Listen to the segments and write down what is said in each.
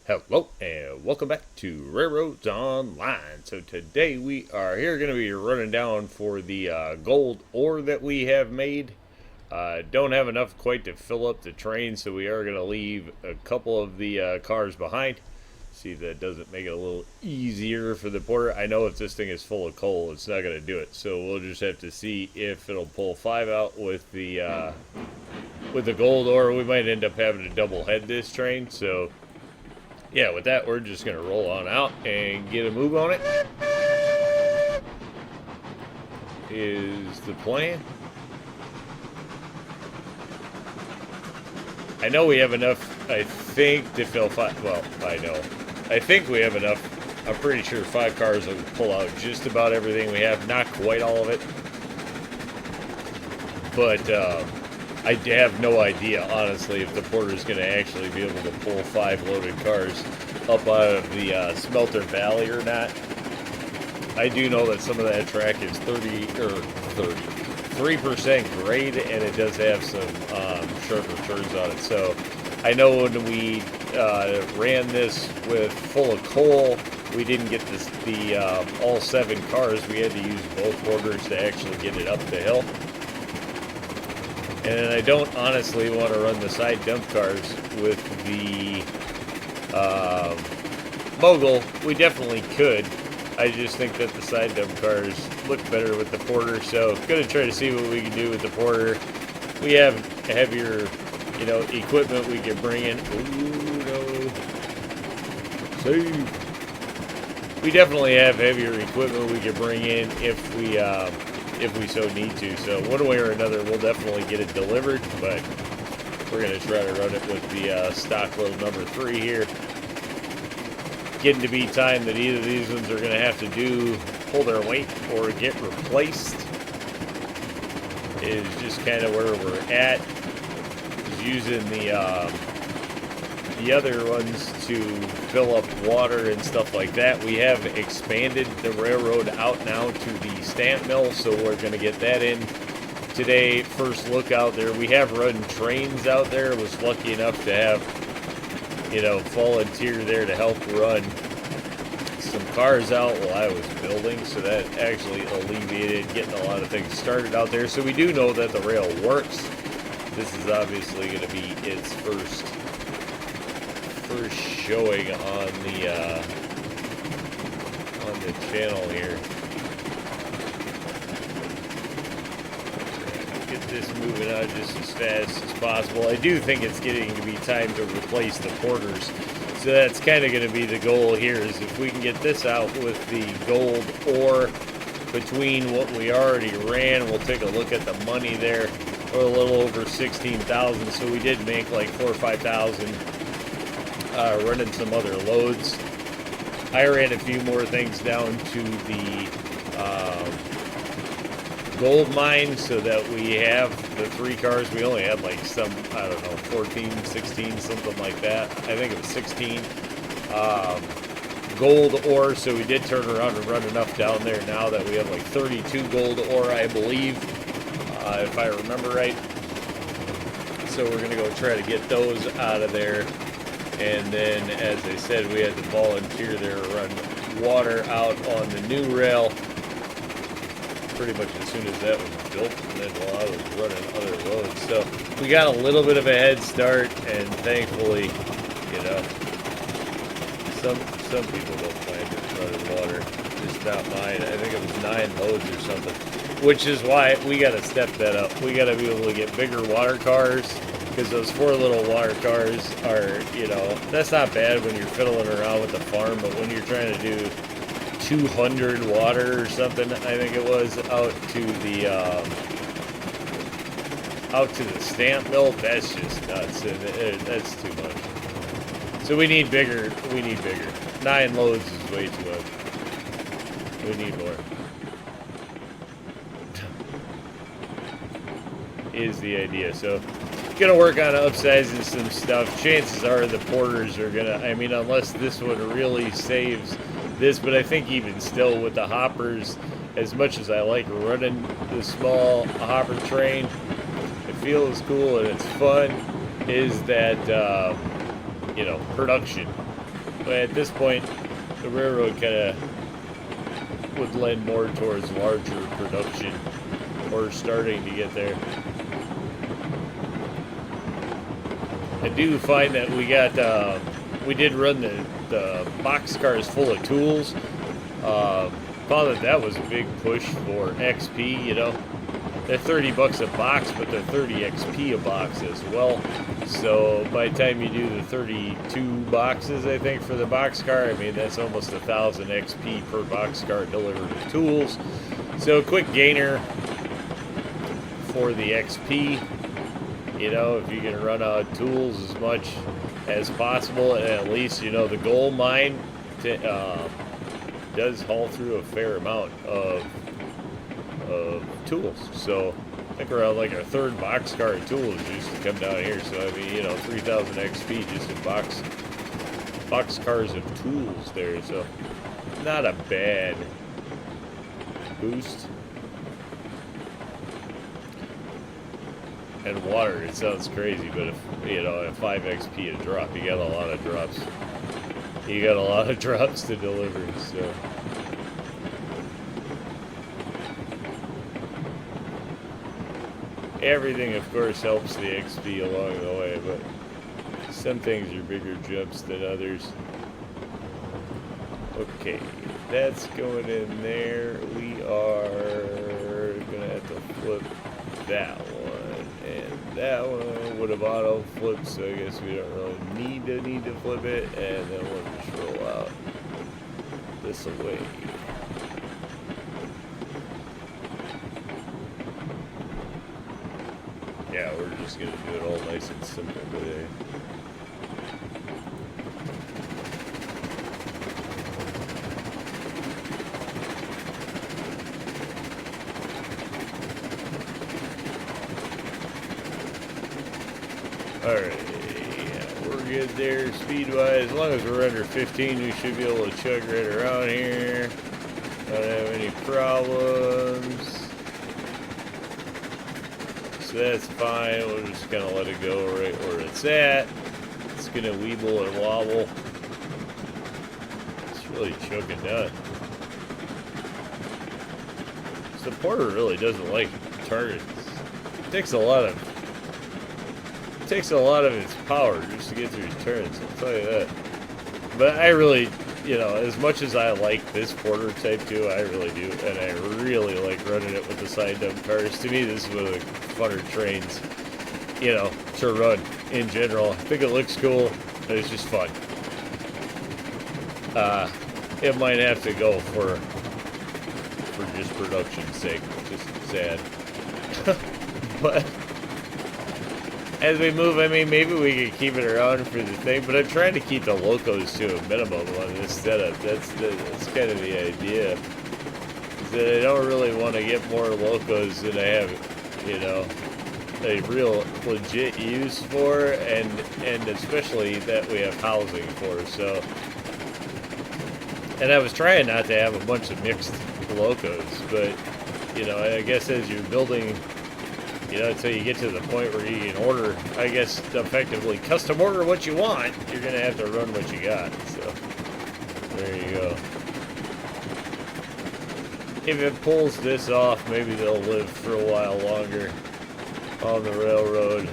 Hello and welcome back to RailRoads Online. So today we are here going to be running down for the gold ore that we have made. Don't have enough quite to fill up the train, so we are going to leave a couple of the cars behind. See if that doesn't make it a little easier for the porter. I know if this thing is full of coal, it's not going to do it. So we'll just have to see if it'll pull 5 out with the gold ore. We might end up having to double head this train. So yeah, with that, we're just going to roll on out and get a move on it. Is the plan. I know we have enough, I think, to fill 5. Well, I know. I think we have enough. I'm pretty sure 5 cars will pull out just about everything we have. Not quite all of it. But I have no idea, honestly, if the porter's going to actually be able to pull 5 loaded cars up out of the Smelter Valley or not. I do know that some of that track is 3% grade, and it does have some sharper turns on it. So I know when we ran this with full of coal, we didn't get the all 7 cars. We had to use both porters to actually get it up the hill. And I don't honestly want to run the side dump cars with the mogul. We definitely could. I just think that the side dump cars look better with the porter. So going to try to see what we can do with the porter. We have heavier, equipment we can bring in. Ooh, no. Save. We definitely have heavier equipment we can bring in if we so need to. So one way or another, we'll definitely get it delivered, but we're going to try to run it with the stock load number 3 here. Getting to be time that either of these ones are going to have to pull their weight or get replaced is just kind of where we're at. Using the other ones to fill up water and stuff like that. We have expanded the railroad out now to the stamp mill, so we're going to get that in today. First look out there. We have run trains out there. Was lucky enough to have, volunteer there to help run some cars out while I was building, so that actually alleviated getting a lot of things started out there. So we do know that the rail works. This is obviously going to be its first showing on the channel here. Get this moving out just as fast as possible. I do think it's getting to be time to replace the porters. So that's kind of going to be the goal here, is if we can get this out with the gold ore between what we already ran. We'll take a look at the money there. We're a little over 16,000, so we did make like 4,000 or 5,000 running some other loads. I ran a few more things down to the gold mine so that we have the 3 cars. We only had like some, I don't know, 14, 16, something like that. I think it was 16 gold ore, so we did turn around and run enough down there now that we have like 32 gold ore, I believe, if I remember right. So we're going to go try to get those out of there. And then, as I said, we had to volunteer there to run water out on the new rail pretty much as soon as that was built, and then while I was running other loads. So we got a little bit of a head start, and thankfully, some people don't mind it running water, just not mine. I think it was 9 loads or something, which is why we got to step that up. We got to be able to get bigger water cars, because those 4 little water cars are, that's not bad when you're fiddling around with the farm, but when you're trying to do 200 water or something, I think it was, out to the stamp mill, that's just nuts, and that's too much. So we need bigger. 9 loads is way too much. We need more. Is the idea. So gonna work on upsizing some stuff. Chances are the porters are gonna, unless this one really saves this, but I think even still with the hoppers, as much as I like running the small hopper train, it feels cool and it's fun, is that production. But at this point, the railroad kind of would lend more towards larger production, or starting to get there. I do find that we did run the box cars full of tools. Found that was a big push for XP, you know. They're 30 bucks a box, but they're 30 XP a box as well. So by the time you do the 32 boxes, I think, for the box car, I mean, that's almost 1,000 XP per box car delivered of tools. So a quick gainer for the XP. You know, if you can run out of tools as much as possible, and at least, you know, the gold mine does haul through a fair amount of tools. So I think around like our third box car of tools used to come down here. So I mean, you know, 3,000 XP just in box cars of tools there. So not a bad boost. And water, it sounds crazy, but if, you know, at 5 XP a drop, you got a lot of drops. You got a lot of drops to deliver, so. Everything, of course, helps the XP along the way, but some things are bigger jumps than others. Okay, that's going in there. We are gonna have to flip that one, and that one would have auto flipped, so I guess we don't really need to flip it, and then we'll just roll out this away. Yeah, we're just gonna do it all nice and simple today. Alright, yeah, we're good there speed-wise. As long as we're under 15, we should be able to chug right around here. Don't have any problems. So that's fine. We'll just kind of let it go right where it's at. It's going to weeble and wobble. It's really choking down. So the porter really doesn't like targets. It takes a lot of its power just to get through turns, I'll tell you that. But I really, you know, as much as I like this porter type too, I really do, and I really like running it with the side dump cars. To me, this is one of the funner trains, you know, to run in general. I think it looks cool, and it's just fun. It might have to go for just production's sake, which is sad. But as we move, I mean, maybe we could keep it around for the thing, but I'm trying to keep the locos to a minimum on this setup. That's kind of the idea. Is that I don't really want to get more locos than I have, you know, a real legit use for, and especially that we have housing for. So, and I was trying not to have a bunch of mixed locos, but you know, I guess as you're building, you know, until you get to the point where you can order, I guess, effectively custom order what you want, you're going to have to run what you got. So, there you go. If it pulls this off, maybe they'll live for a while longer on the railroad.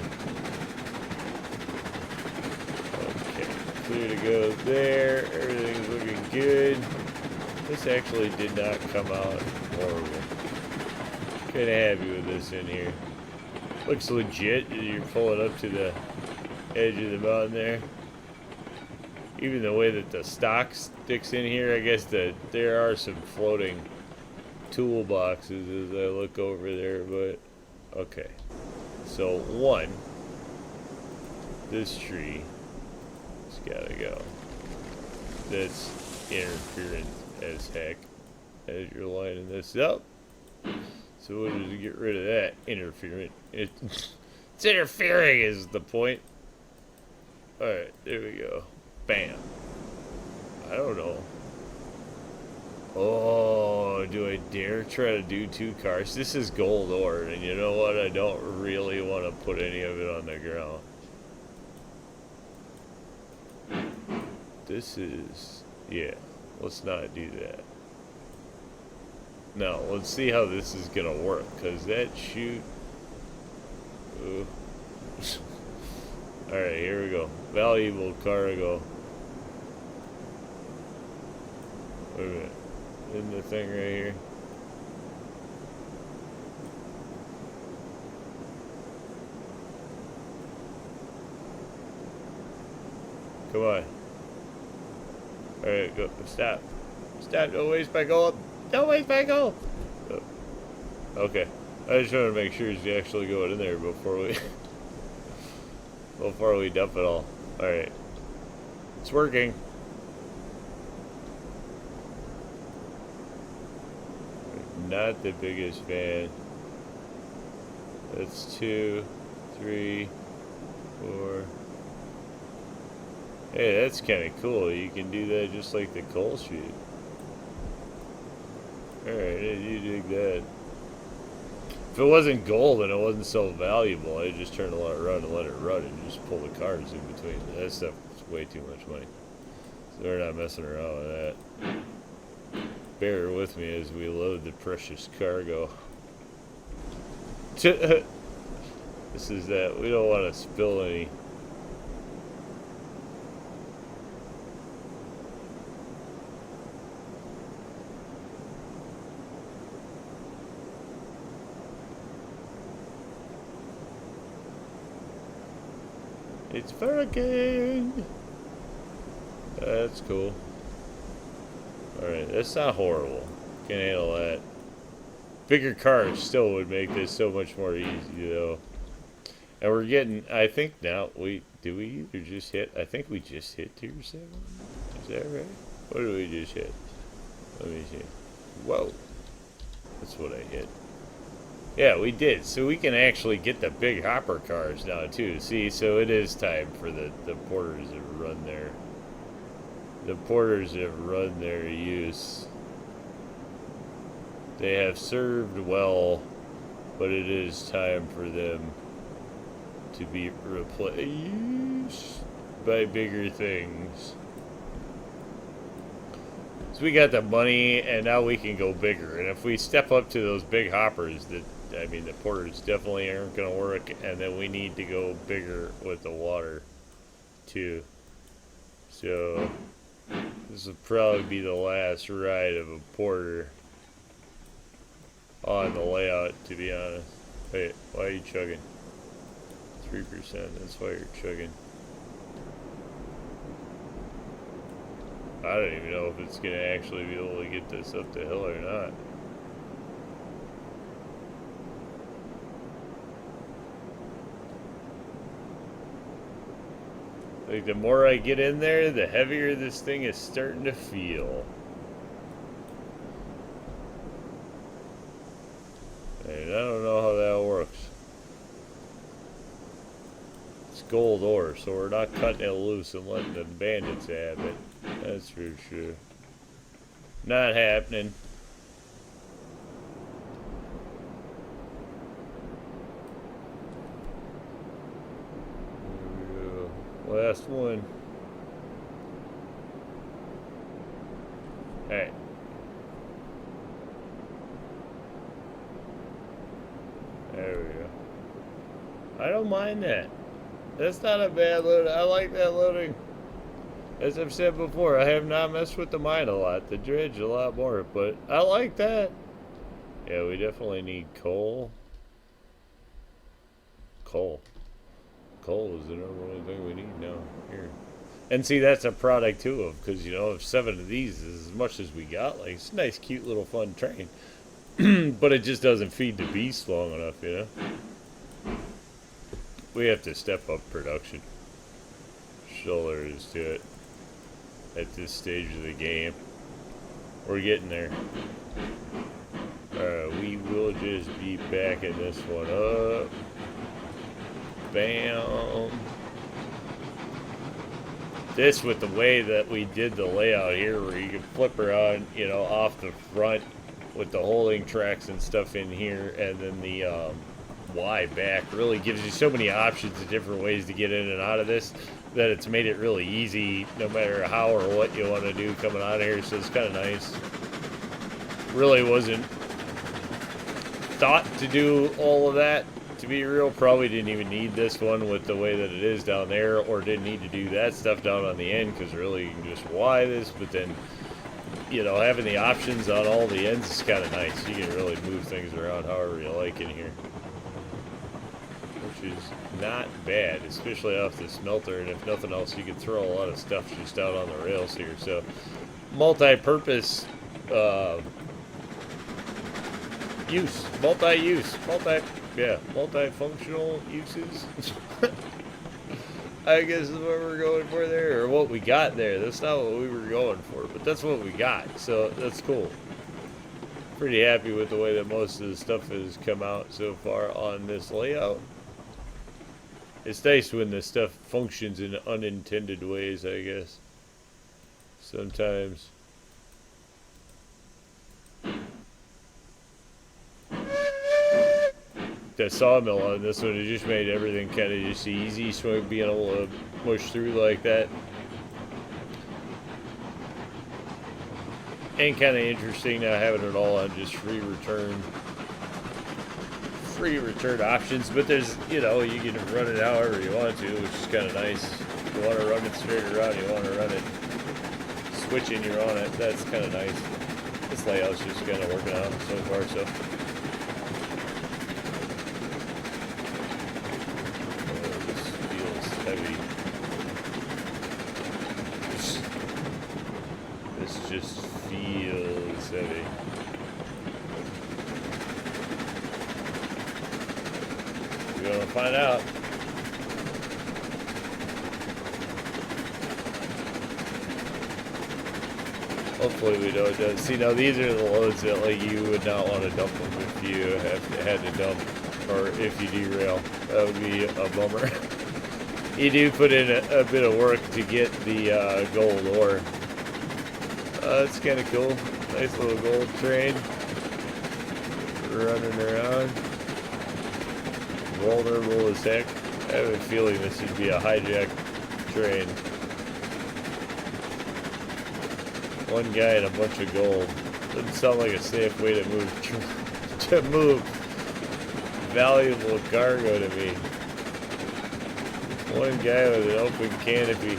Okay, clear to go there. Everything's looking good. This actually did not come out horrible. Kind of happy with this in here. Looks legit. You're pulling up to the edge of the mountain there. Even the way that the stock sticks in here, I guess that there are some floating toolboxes as I look over there, but okay. So one, this tree has gotta go. That's interference as heck as you're lining this up. So we'll just get rid of that interference. It's interfering is the point. Alright, there we go. Bam. I don't know. Oh, do I dare try to do 2 cars? This is gold ore, and you know what? I don't really want to put any of it on the ground. this is, yeah, let's not do that. No, let's see how this is gonna work, because that chute, alright, here we go. Valuable cargo. Wait a minute. In the thing right here. Come on. Alright, go. Stop. Stop. Don't waste my gold. Don't waste my gold. Oh. Okay. I just wanted to make sure he's actually going in there before we before we dump it all. Alright. It's working. Not the biggest fan. That's 2, 3, 4. Hey, that's kind of cool. You can do that just like the coal chute. Alright, you dig that. If it wasn't gold and it wasn't so valuable, I'd just turn the light around and let it run and just pull the cars in between. That stuff is way too much money. So we're not messing around with that. Bear with me as we load the precious cargo. This is that. We don't want to spill any. It's working. That's cool. Alright, that's not horrible. Can handle that. Bigger cars still would make this so much more easy, though. And we're getting, I think now, do we either just hit, I think we just hit tier 7? Is that right? What did we just hit? Let me see. Whoa. That's what I hit. Yeah, we did. So we can actually get the big hopper cars now, too. See, so it is time for the porters to run their... The porters have run their use. They have served well, but it is time for them to be replaced by bigger things. So we got the money, and now we can go bigger. And if we step up to those big hoppers, I mean, the porters definitely aren't going to work, and then we need to go bigger with the water, too. So... this will probably be the last ride of a porter on the layout, to be honest. Wait, why are you chugging? 3%, that's why you're chugging. I don't even know if it's going to actually be able to get this up the hill or not. Like, the more I get in there, the heavier this thing is starting to feel. And I don't know how that works. It's gold ore, so we're not cutting it loose and letting the bandits have it. That's for sure. Not happening. Last one. Hey. There we go. I don't mind that. That's not a bad load. I like that loading. As I've said before, I have not messed with the mine a lot, the dredge a lot more, but I like that. Yeah, we definitely need coal. Coal is the number one thing we need now. Here. And see, that's a product too of, because, you know, if 7 of these is as much as we got, like, it's a nice, cute little fun train. But it just doesn't feed the beast long enough, you know? We have to step up production. So there is to it. At this stage of the game. We're getting there. We will just be backing this one up. Bam. This, with the way that we did the layout here, where you can flip around, you know, off the front with the holding tracks and stuff in here, and then the Y back really gives you so many options of different ways to get in and out of this that it's made it really easy no matter how or what you want to do coming out of here. So it's kind of nice. Really wasn't thought to do all of that, to be real. Probably didn't even need this one with the way that it is down there, or didn't need to do that stuff down on the end, because really you can just Y this. But then, you know, having the options on all the ends is kind of nice. You can really move things around however you like in here, which is not bad, especially off the smelter. And if nothing else, you can throw a lot of stuff just out on the rails here. So multi-purpose use, multifunctional uses. I guess is what we're going for there, or what we got there. That's not what we were going for, but that's what we got, so that's cool. Pretty happy with the way that most of the stuff has come out so far on this layout. It's nice when this stuff functions in unintended ways, I guess. Sometimes. That sawmill on this one, it just made everything kind of just easy, so being able to push through like that. And kind of interesting now having it all on just free return options. But there's, you know, you can run it however you want to, which is kind of nice. If you want to run it straight around, you want to run it switching, you're on it. That's kind of nice. This layout's just kind of working out so far, so. This just feels heavy. We're gonna find out. Hopefully we know it does. See, now these are the loads that like you would not want to dump them if you had to dump, or if you derail. That would be a bummer. You do put in a bit of work to get the gold ore. That's kind of cool. Nice little gold train running around. Vulnerable as heck. I have a feeling this would be a hijacked train. One guy and a bunch of gold. Doesn't sound like a safe way to move valuable cargo to me. One guy with an open canopy.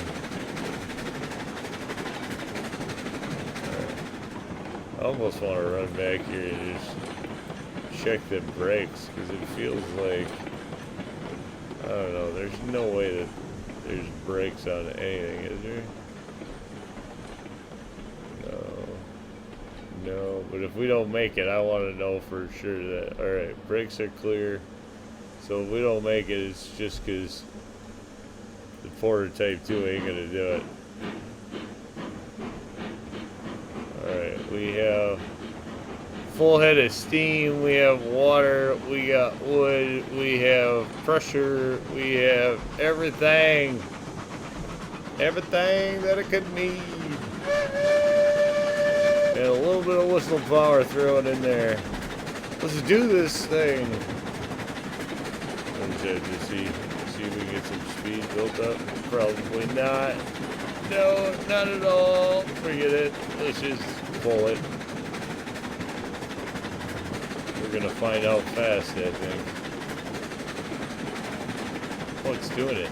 I almost want to run back here and just check the brakes, because it feels like, I don't know, there's no way that there's brakes on anything, is there? No, but if we don't make it, I want to know for sure that, alright, brakes are clear. So if we don't make it, it's just because the Porter Type 2 ain't going to do it. Alright, we have full head of steam, we have water, we got wood, we have pressure, we have everything. Everything that it could need. And a little bit of whistle power thrown in there. Let's do this thing. Just see if we can get some speed built up. Probably not. No, not at all. Forget it. Let's just pull it. We're gonna find out fast, I think. Oh, it's doing it.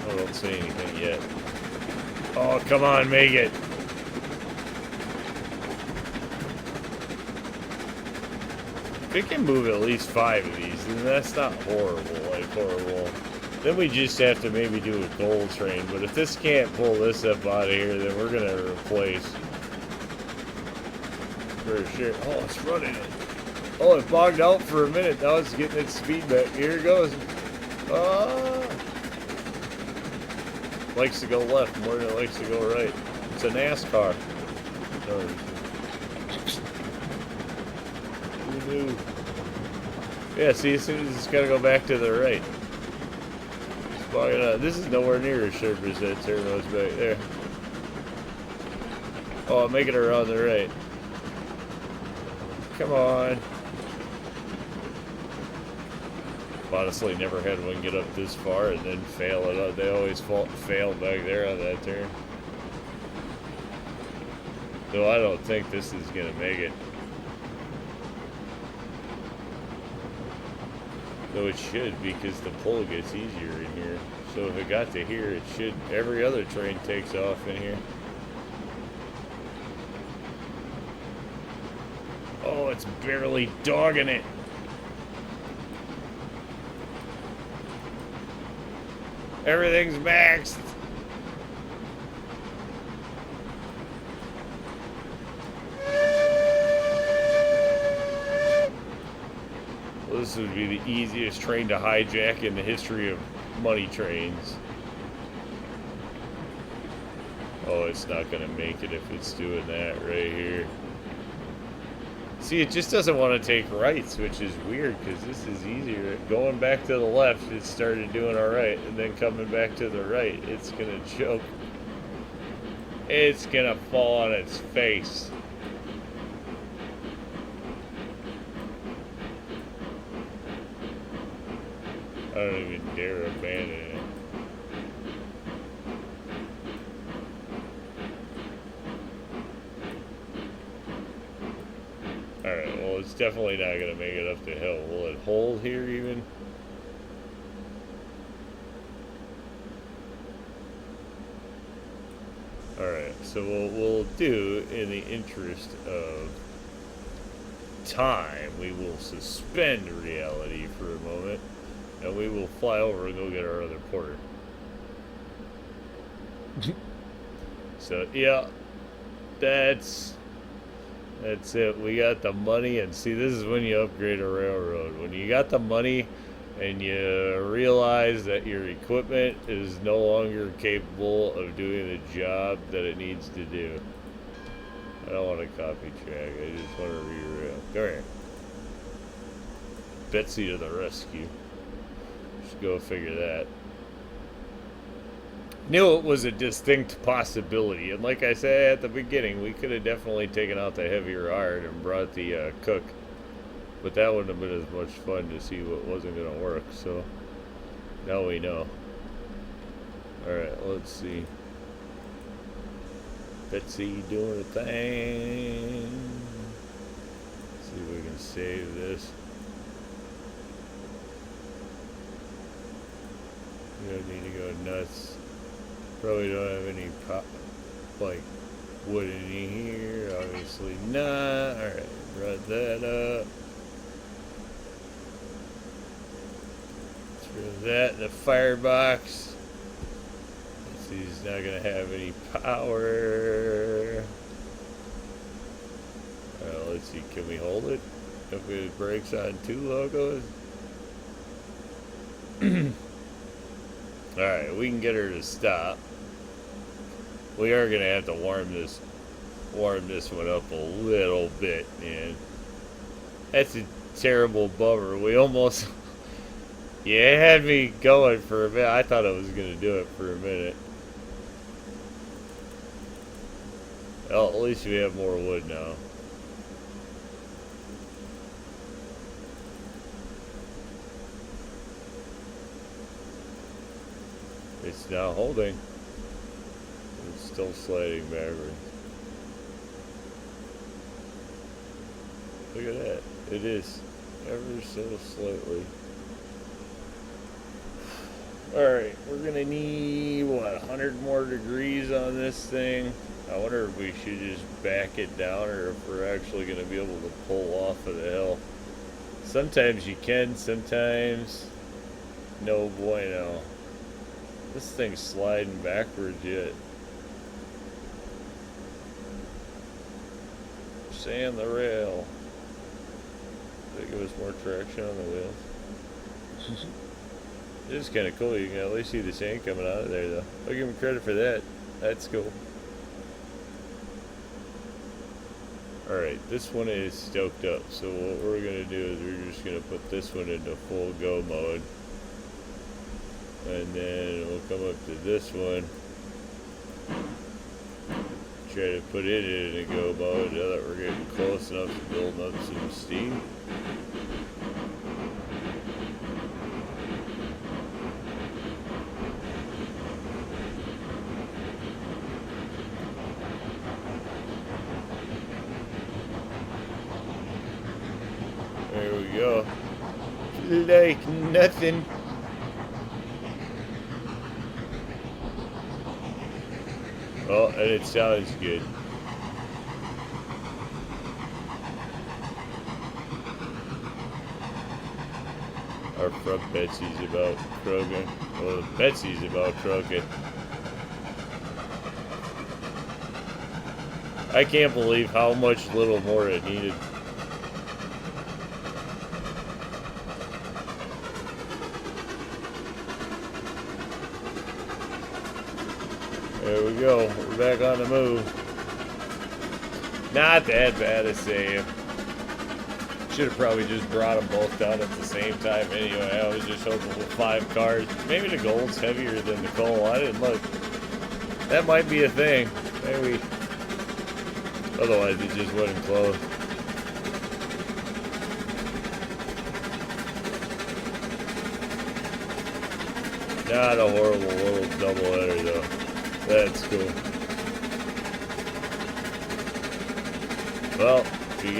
Oh, don't say anything yet. Oh, come on, make it. If it can move at least 5 of these, then that's not horrible, like horrible. Then we just have to maybe do a gold train. But if this can't pull this up out of here, then we're gonna replace for sure. Oh, it's running it. Oh, it bogged out for a minute. Now it's getting its speed back. Here it goes. Likes to go left more than it likes to go right. It's a NASCAR. Oh. Who knew? Yeah, see, as soon as it's got to go back to the right. It's bogging out. This is nowhere near as sharp as that turbo's back there. Oh, I'm making it around the right. Come on. Honestly, never had one get up this far and then fail it up. They always fail back there on that turn. Though I don't think this is going to make it. Though it should, because the pull gets easier in here. So if it got to here, it should. Every other train takes off in here. Oh, it's barely dogging it. Everything's maxed. Well, this would be the easiest train to hijack in the history of money trains. Oh, it's not going to make it if it's doing that right here. See, it just doesn't want to take rights, which is weird because this is easier. Going back to the left, it started doing all right, and then coming back to the right, it's going to choke. It's going to fall on its face. I don't even dare abandon it. Alright, well, it's definitely not going to make it up the hill. Will it hold here even? Alright, so what we'll do in the interest of time, we will suspend reality for a moment, and we will fly over and go get our other porter. So, yeah, that's it. We got the money, and see, this is when you upgrade a railroad. When you got the money and you realize that your equipment is no longer capable of doing the job that it needs to do. I don't want to copy track. I just want to re-rail. Come here. Betsy to the rescue. Just go figure that. Knew it was a distinct possibility, and like I said at the beginning, we could have definitely taken out the heavier iron and brought the cook, but that wouldn't have been as much fun to see what wasn't going to work. So now we know. Alright, let's see. Betsy doing a thing. Let's see if we can save this. We don't need to go nuts. Probably don't have any like wood in here. Obviously not. Alright, run that up. Throw that in the firebox. He's not going to have any power. Let's see, can we hold it? If it breaks on 2 logos? Alright, we can get her to stop. We are going to have to warm this one up a little bit, man. That's a terrible bummer. We almost... You had me going for a minute. I thought I was going to do it for a minute. Well, at least we have more wood now. It's now holding. It's still sliding backwards. Look at that. It is ever so slightly. Alright, we're gonna need, what, 100 more degrees on this thing? I wonder if we should just back it down or if we're actually gonna be able to pull off of the hill. Sometimes you can, sometimes no bueno. This thing's sliding backwards yet. Sand the rail. Did it give us more traction on the wheels? It is kind of cool. You can at least see the sand coming out of there, though. I'll give him credit for that. That's cool. Alright, this one is stoked up. So what we're going to do is we're just going to put this one into full go mode. And then we'll come up to this one. Try to put it in a go mode now that we're getting close enough to build up some steam. go. Like nothing. Oh, and it sounds good. Our front Betsy's about croaking. Well, Betsy's about croaking. I can't believe how much little more it needed. There we go. We're back on the move. Not that bad a save. Should have probably just brought them both down at the same time anyway. I was just hoping with 5 cars. Maybe the gold's heavier than the coal. I didn't look. That might be a thing. Maybe. Otherwise, it just wouldn't close. Not a horrible little doubleheader though. That's cool. Well, you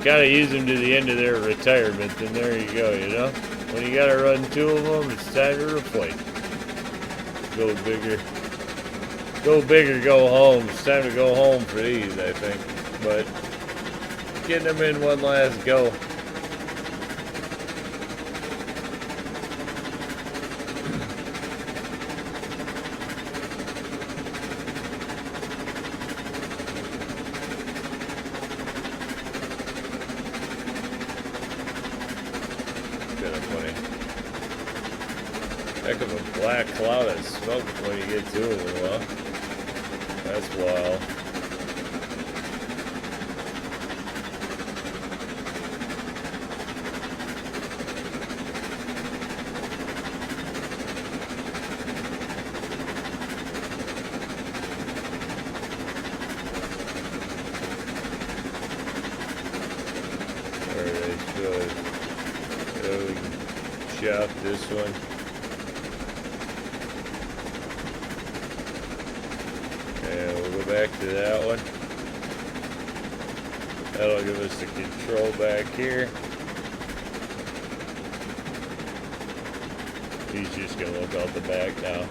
gotta use them to the end of their retirement, then there you go, you know? When you gotta run 2 of them, it's time to replace. Go bigger. Go big or go home. It's time to go home for these, I think. But getting them in one last go. Heck of a black cloud of smoke when you get to it, huh? That's wild. Alright, good. So we can chop this one. Back to that one. That'll give us the control back here. He's just gonna look out the back now.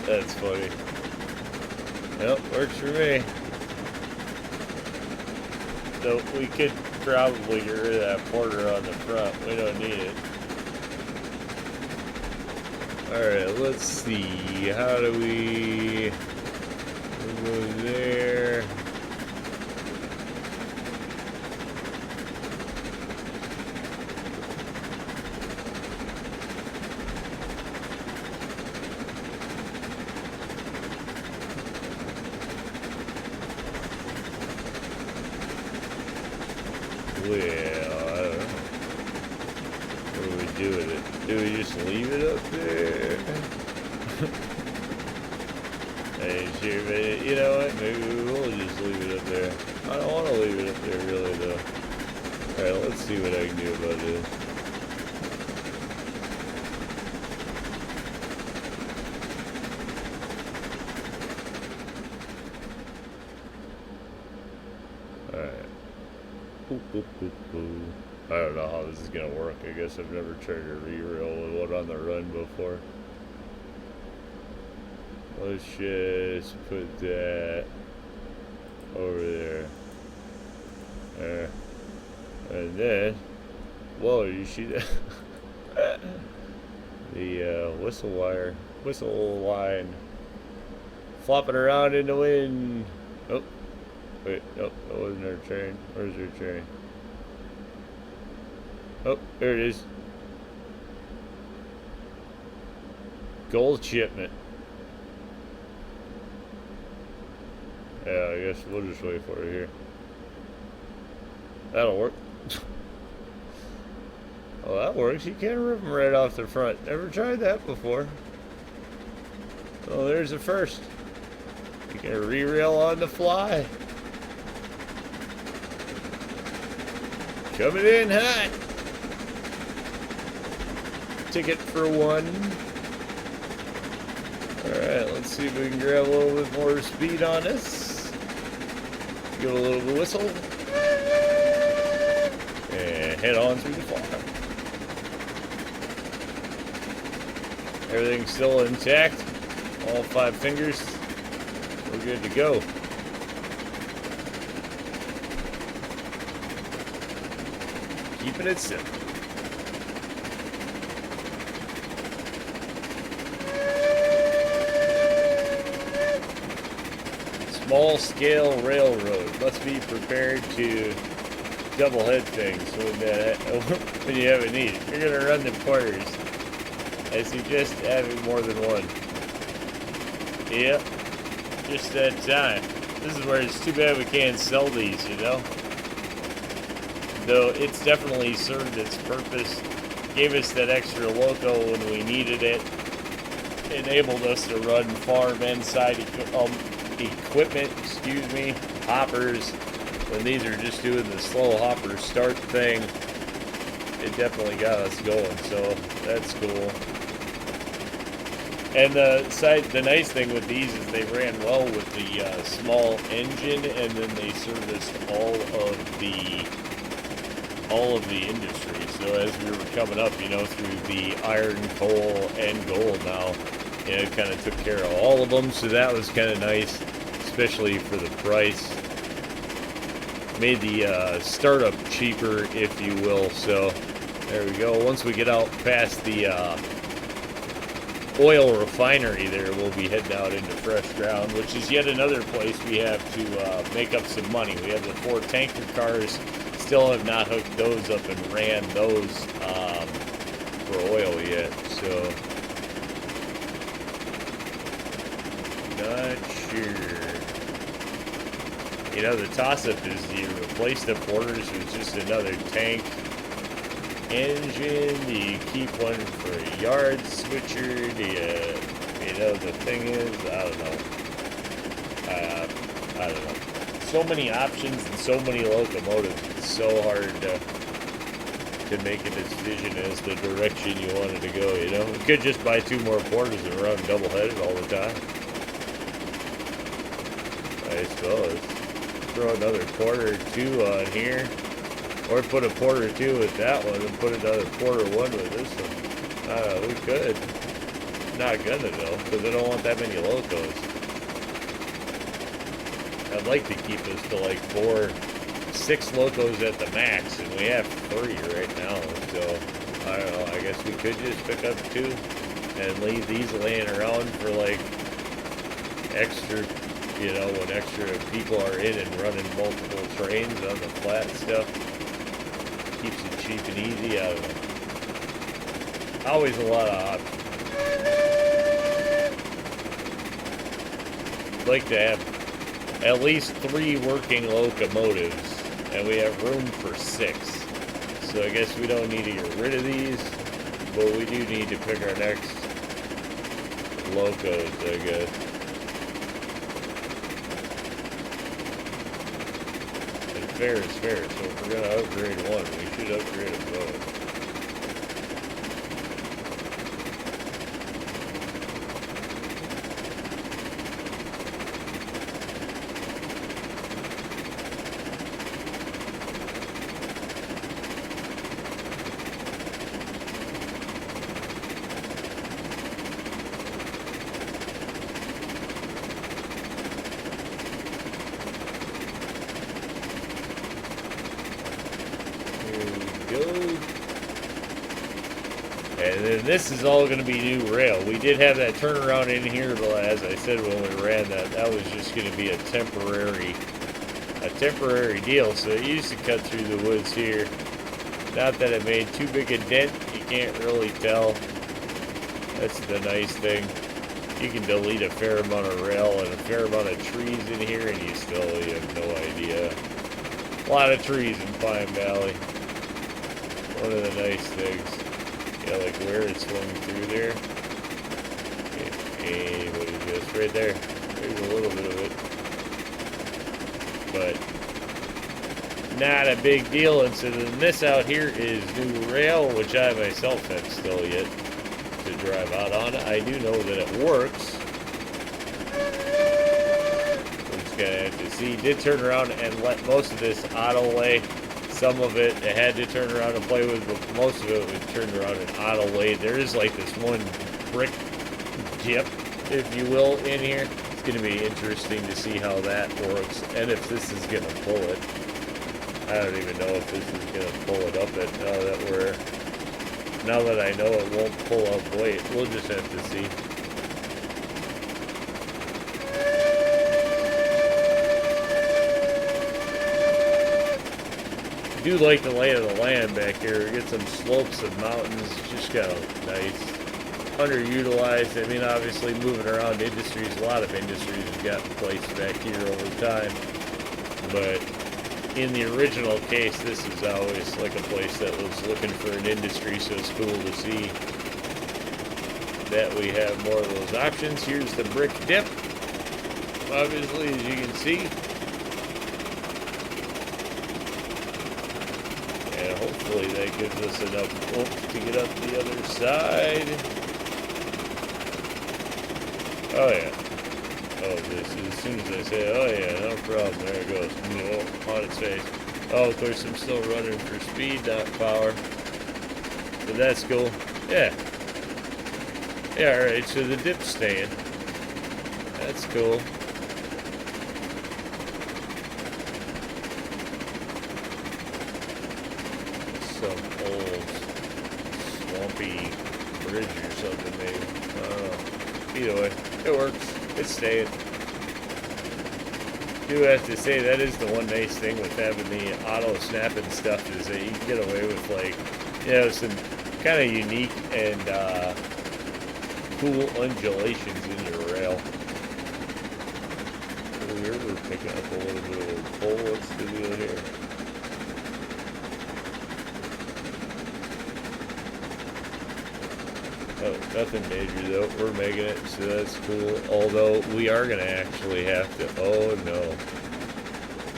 That's funny. Yep, works for me. So we could probably get rid of that porter on the front. We don't need it. Alright, let's see. How do we go there? Well, I don't know. What do we do with it? Do we just leave it up there? Hey, sure, but you know what? Maybe we will just leave it up there. I don't want to leave it up there, really, though. Alright, let's see what I can do about this. Alright. I don't know how this is gonna work. I guess I've never tried to re-rail with one on the run before. Let's just put that over there. There. And then, whoa, you see that? The whistle line flopping around in the wind. Oh, wait, nope, that wasn't our train. Where's our train? Oh, there it is. Gold shipment. Yeah, I guess we'll just wait for it here. That'll work. Oh, that works. You can't rip them right off the front. Never tried that before. Oh, there's the first. You can re-rail on the fly. Coming in hot. Ticket for 1. Alright, let's see if we can grab a little bit more speed on this. Give it a little whistle. head on through the farm. Everything's still intact. All 5 fingers. We're good to go. Keeping it simple. Small scale railroad. Must be prepared to double head things when you have a need. If you're gonna run the porters, I suggest having more than one. Yep, just that time. This is where it's too bad we can't sell these, you know? Though it's definitely served its purpose. Gave us that extra loco when we needed it. Enabled us to run farm and side equipment, hoppers. When these are just doing the slow hopper start thing, it definitely got us going, so that's cool. And the nice thing with these is they ran well with the small engine, and then they serviced all of the industry. So as we were coming up, you know, through the iron, coal, and gold now, you know, it kind of took care of all of them. So that was kind of nice, especially for the price. Made the startup cheaper, if you will. So there we go. Once we get out past the oil refinery there, we'll be heading out into fresh ground, which is yet another place we have to make up some money. We have the 4 tanker cars, still have not hooked those up and ran those for oil yet, so not sure. You know, the toss-up is, do you replace the porters with just another tank engine? Do you keep one for a yard switcher? Do you know, the thing is, I don't know. I don't know. So many options and so many locomotives. It's so hard to make a decision as the direction you wanted to go, you know? We could just buy 2 more porters and run double-headed all the time. I suppose. Throw another porter or 2 on here. Or put a porter or 2 with that one and put another porter 1 with this one. We could. Not gonna though, because I don't want that many locos. I'd like to keep us to like 6 locos at the max, and we have 3 right now. So I don't know. I guess we could just pick up 2 and leave these laying around for like extra. You know, when extra people are in and running multiple trains on the flat stuff. Keeps it cheap and easy. I don't know. Always a lot of options. I'd like to have at least 3 working locomotives, and we have room for 6. So I guess we don't need to get rid of these, but we do need to pick our next locos, I guess. Fair is fair, so if we're going to upgrade one, we should upgrade them both. And then this is all going to be new rail. We did have that turnaround in here, but as I said when we ran that was just going to be a temporary deal. So it used to cut through the woods here. Not that it made too big a dent. You can't really tell. That's the nice thing. You can delete a fair amount of rail and a fair amount of trees in here, and you have no idea. A lot of trees in Pine Valley. One of the nice things. Yeah, like where it swung through there. Okay, what is this? Right there. There's a little bit of it. But not a big deal. And so then this out here is new rail, which I myself have still yet to drive out on. I do know that it works. We're just gonna have to see. Did turn around and let most of this auto lay Some of it I had to turn around and play with, but most of it was turned around and auto laid. There is like this one brick dip, if you will, in here. It's going to be interesting to see how that works and if this is going to pull it. I don't even know if this is going to pull it up it now that I know it won't pull up weight. We'll just have to see. I do like the lay of the land back here. We get some slopes of mountains. Just kind of nice. Underutilized. I mean, obviously moving around industries, a lot of industries have gotten placed back here over time. But in the original case, this is always like a place that was looking for an industry, so it's cool to see that we have more of those options. Here's the brick dip. Obviously, as you can see. And hopefully that gives us enough oomph to get up the other side. Oh yeah. Oh, this as soon as I say, oh yeah, no problem, there it goes. Oh, on its face. Oh, of course I'm still running for speed, not power. But that's cool. Yeah. Yeah, alright, so the dip's staying. That's cool. Some old swampy bridge or something maybe. I don't know. Either way, it works. It's staying. Do have to say that is the one nice thing with having the auto snapping stuff is that you can get away with like, you know, some kind of unique and cool undulations in your rail. Here we're picking up a little bit of a pull. What's the deal here? Oh, nothing major though. We're making it, so that's cool. Although we are gonna actually have to. Oh no,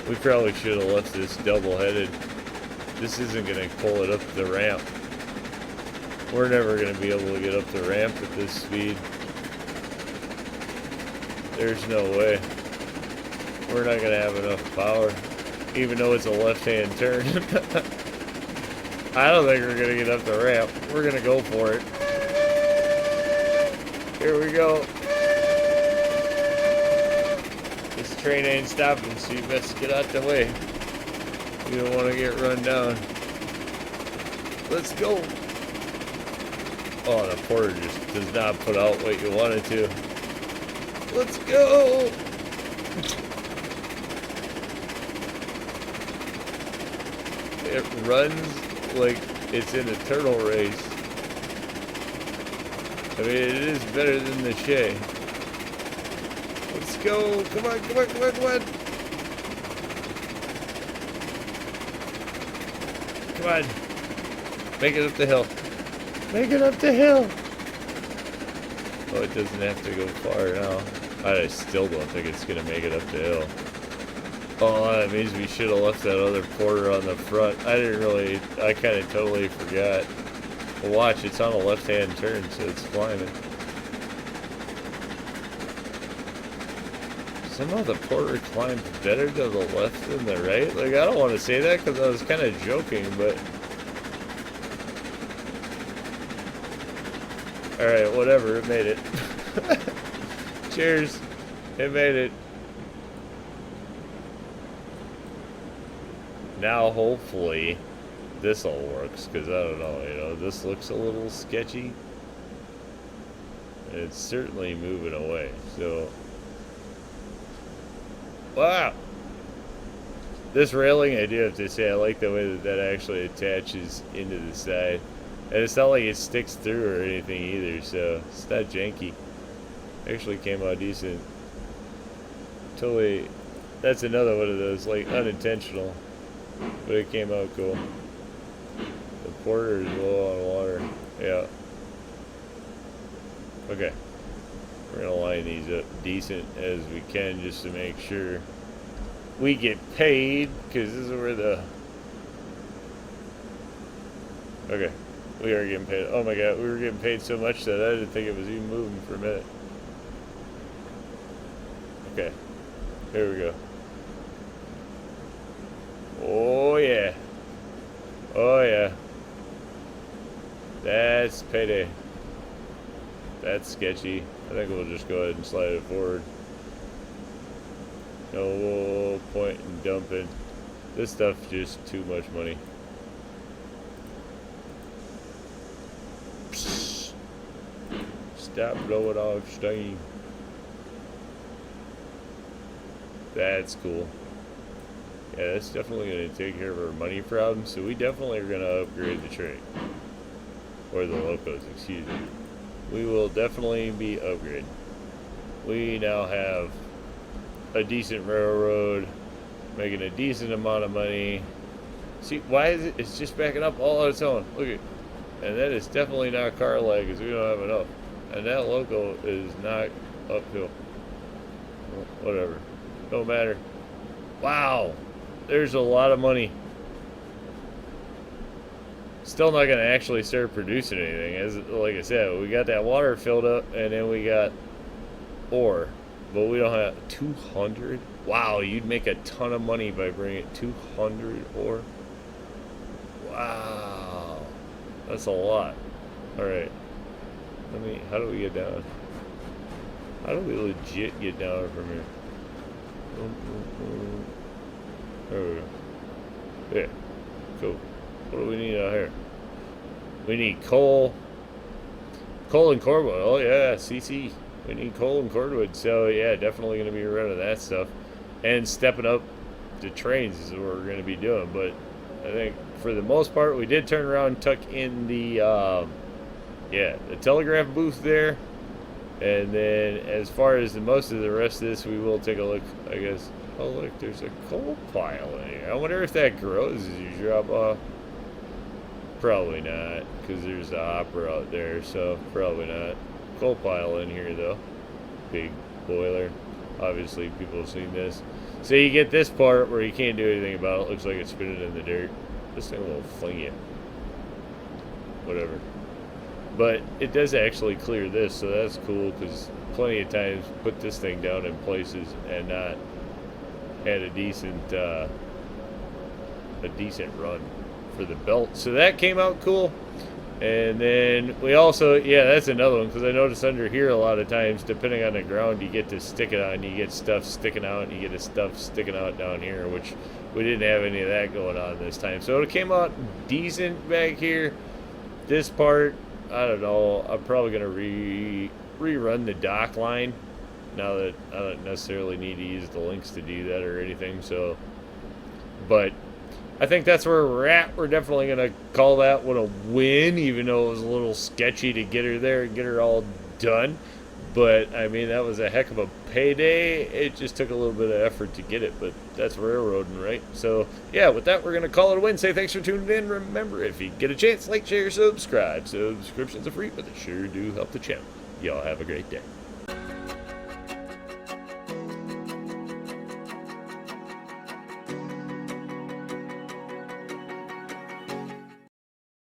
we probably should have left this double-headed. This isn't gonna pull it up the ramp. We're never gonna be able to get up the ramp at this speed. There's no way. We're not gonna have enough power, even though it's a left-hand turn. I don't think we're gonna get up the ramp. We're gonna go for it. Here we go. This train ain't stopping, so you best get out the way. You don't want to get run down. Let's go. Oh, the porter just does not put out what you want it to. Let's go. It runs like it's in a turtle race. I mean, it is better than the Shay. Let's go. Come on, come on, come on, come on. Come on. Make it up the hill. Make it up the hill. Oh, it doesn't have to go far now. I still don't think it's going to make it up the hill. Oh, that means we should have left that other porter on the front. I kind of totally forgot. Well, watch, it's on a left-hand turn, so it's climbing. Somehow the porter climbed better to the left than the right. Like, I don't want to say that because I was kind of joking, but... Alright, whatever, it made it. Cheers. It made it. Now, hopefully... this all works, because I don't know, you know, this looks a little sketchy. It's certainly moving away, so. Wow! This railing, I do have to say, I like the way that that actually attaches into the side. And it's not like it sticks through or anything either, so it's not janky. Actually came out decent. Totally, that's another one of those, like, unintentional. But it came out cool. The porter is low on water. Yeah. Okay. We're going to line these up decent as we can just to make sure we get paid, because this is where the... Okay. We are getting paid. Oh my god, we were getting paid so much that I didn't think it was even moving for a minute. Okay. Here we go. Oh yeah. Oh yeah. That's payday. That's sketchy. I think we'll just go ahead and slide it forward. No point in dumping. This stuff's just too much money. Psst. Stop blowing off steam. That's cool. Yeah, that's definitely going to take care of our money problem. So we definitely are going to upgrade the train. Or the locos, excuse me. We will definitely be upgraded. We now have a decent railroad, making a decent amount of money. See, why is it? It's just backing up all on its own. Look at, and that is definitely not car lag, because we don't have enough. And that loco is not uphill. Well, whatever, don't matter. Wow, there's a lot of money. Still not gonna actually start producing anything. As like I said, we got that water filled up, and then we got ore. But we don't have 200. Wow, you'd make a ton of money by bringing 200 ore. Wow, that's a lot. All right, how do we get down? How do we legit get down from here? There we go. Yeah, cool. What do we need out here? We need coal. Coal and cordwood. Oh yeah, CC. We need coal and cordwood. So yeah, definitely going to be running that stuff. And stepping up the trains is what we're going to be doing. But I think for the most part, we did turn around and tuck in the, the telegraph booth there. And then as far as most of the rest of this, we will take a look, I guess. Oh look, there's a coal pile in here. I wonder if that grows as you drop off. Probably not, because there's a hopper out there, so probably not. Coal pile in here though. Big boiler. Obviously people have seen this. So you get this part where you can't do anything about it. Looks like it's spinning in the dirt. This thing will fling you. Whatever. But it does actually clear this, so that's cool, because plenty of times put this thing down in places and not had a decent run for the belt. So that came out cool. And then we also, yeah, that's another one, because I noticed under here a lot of times, depending on the ground, you get to stick it on, you get stuff sticking out, and you get stuff sticking out down here, which we didn't have any of that going on this time. So it came out decent back here. This part, I don't know, I'm probably going to rerun the dock line, now that I don't necessarily need to use the links to do that or anything. So, but I think that's where we're at. We're definitely going to call that one a win, even though it was a little sketchy to get her there and get her all done. But, I mean, that was a heck of a payday. It just took a little bit of effort to get it, but that's railroading, right? So, yeah, with that, we're going to call it a win. Say thanks for tuning in. Remember, if you get a chance, like, share, subscribe. Subscriptions are free, but they sure do help the channel. Y'all have a great day.